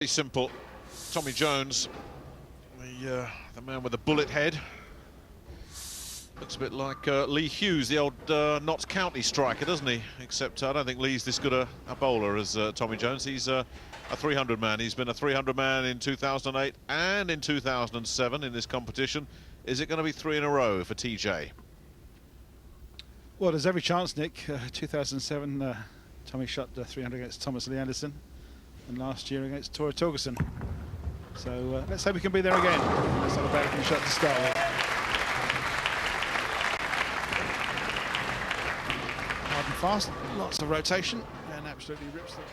simple. Tommy Jones, the man with the bullet head. Looks a bit like Lee Hughes, the old Notts County striker, doesn't he? Except I don't think Lee's this good a bowler as Tommy Jones. He's a 300 man. He's been a 300 man in 2008 and in 2007 in this competition. Is it going to be 3 in a row for TJ? Well, there's every chance, Nick. 2007, Tommy shot 300 against Thomas Lee Anderson, and last year against Tora Torgerson. So let's hope we can be there again. That's not a bad looking shot to start with. Hard and fast, lots of rotation, and absolutely rips them.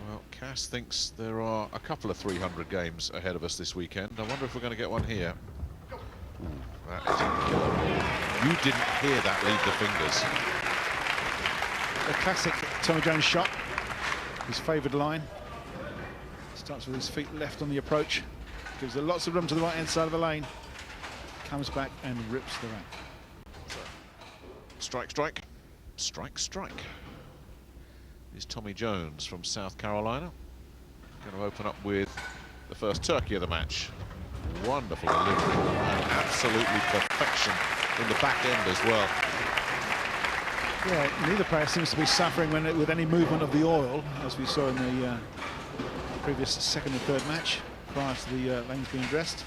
Well, Cass thinks there are a couple of 300 games ahead of us this weekend. I wonder if we're going to get one here. Ooh, that is incredible. You didn't hear that leave the fingers. The classic Tommy Jones shot, his favoured line. Starts with his feet left on the approach, gives her lots of room to the right hand side of the lane, comes back and rips the rack. Strike, strike, strike, strike. Is Tommy Jones from South Carolina. Going to open up with the first turkey of the match. Wonderful delivery and absolutely perfection in the back end as well. Yeah, neither player seems to be suffering with any movement of the oil, as we saw in the previous second and third match prior to the lanes being dressed.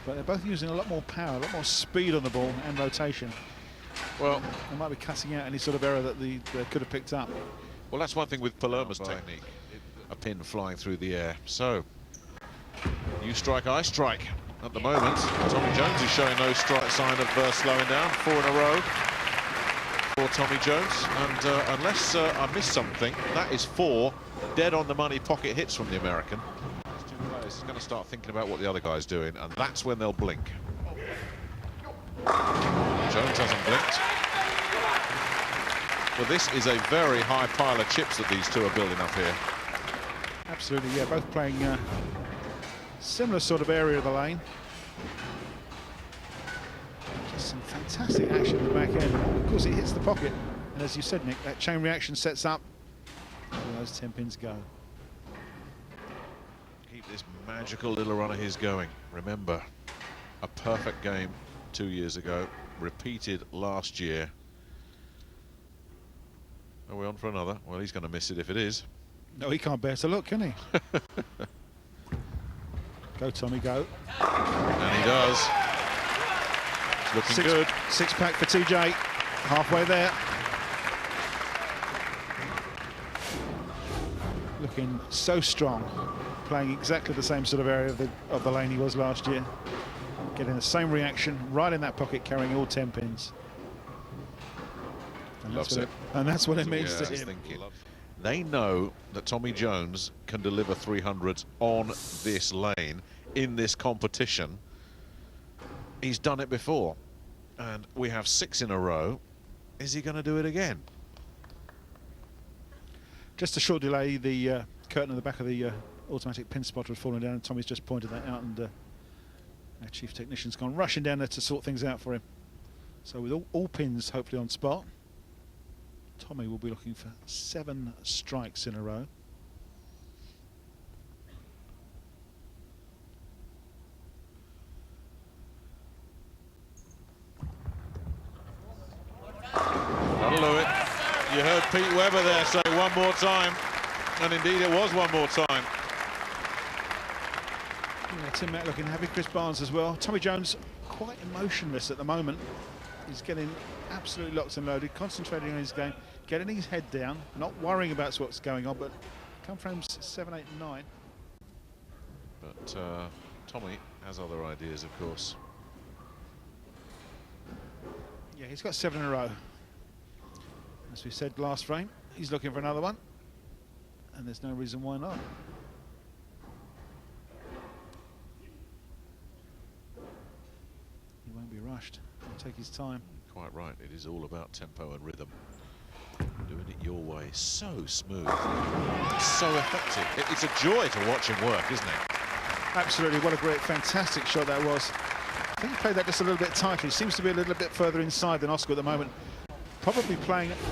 But they're both using a lot more power, a lot more speed on the ball and rotation. Well, they might be cutting out any sort of error that they could have picked up. Well, that's one thing with Palerma's technique. A pin flying through the air. So, you strike, I strike. At the moment, Tommy Jones is showing no sign of slowing down. 4 in a row for Tommy Jones. And unless I missed something, that is 4 dead on the money pocket hits from the American. These two players are going to start thinking about what the other guy's doing, and that's when they'll blink. Jones hasn't blinked. Well, this is a very high pile of chips that these two are building up here. Absolutely, yeah, both playing similar sort of area of the lane. Just some fantastic action at the back end. Of course, it hits the pocket, and as you said, Nick, that chain reaction sets up. Where those 10 pins go. Keep this magical little run of his going. Remember, a perfect game 2 years ago, repeated last year. Are we on for another? Well, he's going to miss it if it is. No, he can't bear to look, can he? Go, Tommy, go. And he does. It's looking good. 6-pack for TJ. Halfway there. Looking so strong. Playing exactly the same sort of area of the lane he was last year. Getting the same reaction right in that pocket, carrying all 10 pins. And that's what it means to him. They know that Tommy Jones can deliver 300s on this lane in this competition. He's done it before, and we have 6 in a row. Is he going to do it again? Just a short delay. The curtain on the back of the automatic pin spotter had fallen down, and Tommy's just pointed that out, and our chief technician's gone rushing down there to sort things out for him. So with all pins hopefully on spot, Tommy will be looking for 7 strikes in a row. That'll do it. You heard Pete Webber there say one more time, and indeed it was one more time. Yeah, Tim Mack looking happy, Chris Barnes as well. Tommy Jones quite emotionless at the moment. He's getting absolutely locked and loaded, concentrating on his game, getting his head down, not worrying about what's going on, but come frames 7, 8 and 9. But Tommy has other ideas, of course. Yeah, he's got 7 in a row. As we said last frame, he's looking for another one, and there's no reason why not. He won't be rushed. He'll take his time. Quite right. It is all about tempo and rhythm. Doing it your way, so smooth, so effective. It's a joy to watch him work, isn't it? Absolutely. What a great, fantastic shot that was. I think he played that just a little bit tighter. He seems to be a little bit further inside than Osku at the moment. Probably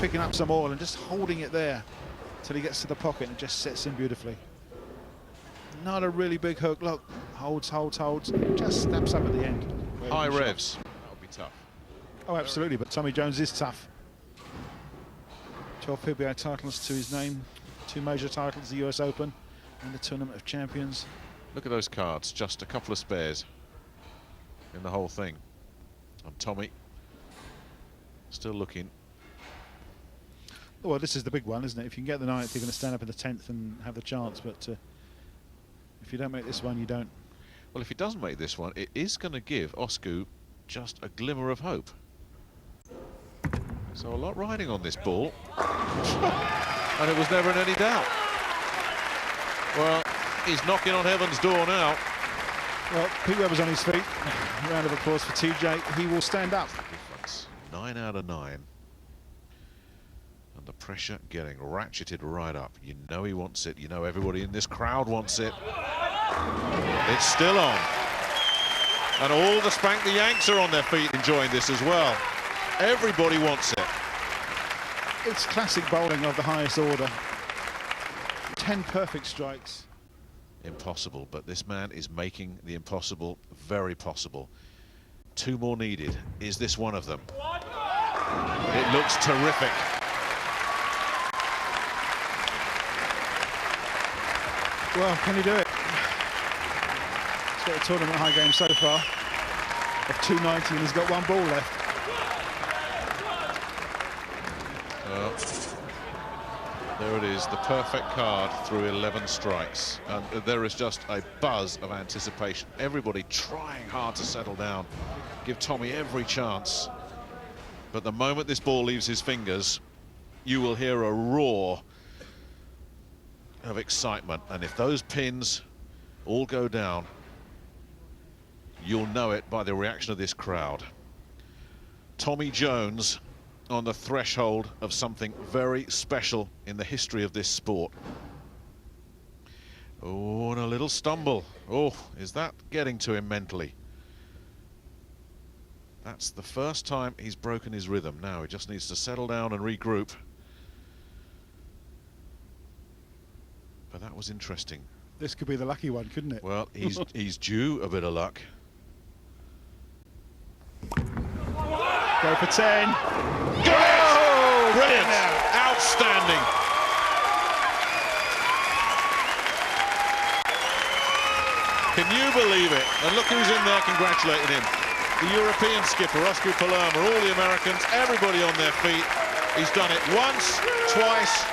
picking up some oil and just holding it there till he gets to the pocket and it just sets in beautifully. Not a really big hook. Look, holds, just steps up at the end. High revs. That would be tough. Oh, absolutely, but Tommy Jones is tough. 12 PBA titles to his name, 2 major titles, the US Open and the Tournament of Champions. Look at those cards, just a couple of spares in the whole thing. And Tommy still looking. Well, this is the big one, isn't it? If you can get the 9th, you're going to stand up in the 10th and have the chance, but if you don't make this one, you don't. Well, if he doesn't make this one, it is going to give Osku just a glimmer of hope. So a lot riding on this ball. And it was never in any doubt. Well, he's knocking on heaven's door now. Well, Pete Webber's on his feet. A round of applause for TJ. He will stand up. Difference. 9 out of 9. And the pressure getting ratcheted right up. You know he wants it. You know everybody in this crowd wants it. It's still on. And all the Spank the Yanks are on their feet enjoying this as well. Everybody wants it. It's classic bowling of the highest order. 10 perfect strikes. Impossible, but this man is making the impossible very possible. 2 more needed. Is this one of them? It looks terrific. Well, can he do it? He's got a tournament high game so far of 290 and he's got 1 ball left. There it is, the perfect card through 11 strikes. And there is just a buzz of anticipation. Everybody trying hard to settle down, give Tommy every chance. But the moment this ball leaves his fingers, you will hear a roar of excitement. And if those pins all go down, you'll know it by the reaction of this crowd. Tommy Jones on the threshold of something very special in the history of this sport. Oh, and a little stumble. Oh, is that getting to him mentally? That's the first time he's broken his rhythm. Now he just needs to settle down and regroup. But that was interesting. This could be the lucky one, couldn't it? Well, he's due a bit of luck. Go for 10. Oh, brilliant! Outstanding! Can you believe it? And look who's in there congratulating him. The European skipper, Osku Palermaa, all the Americans, everybody on their feet. He's done it once, twice,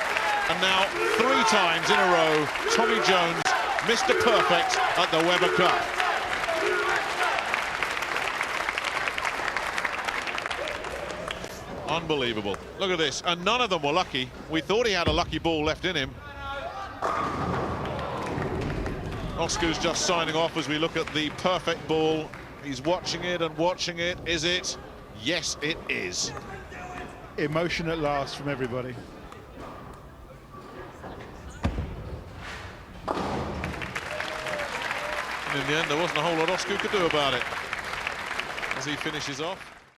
and now 3 times in a row. Tommy Jones, Mr. Perfect at the Webber Cup. Unbelievable. Look at this. And none of them were lucky. We thought he had a lucky ball left in him. Osku's just signing off as we look at the perfect ball. He's watching it and watching it. Is it? Yes, it is. Emotion at last from everybody. And in the end, there wasn't a whole lot Osku could do about it as he finishes off.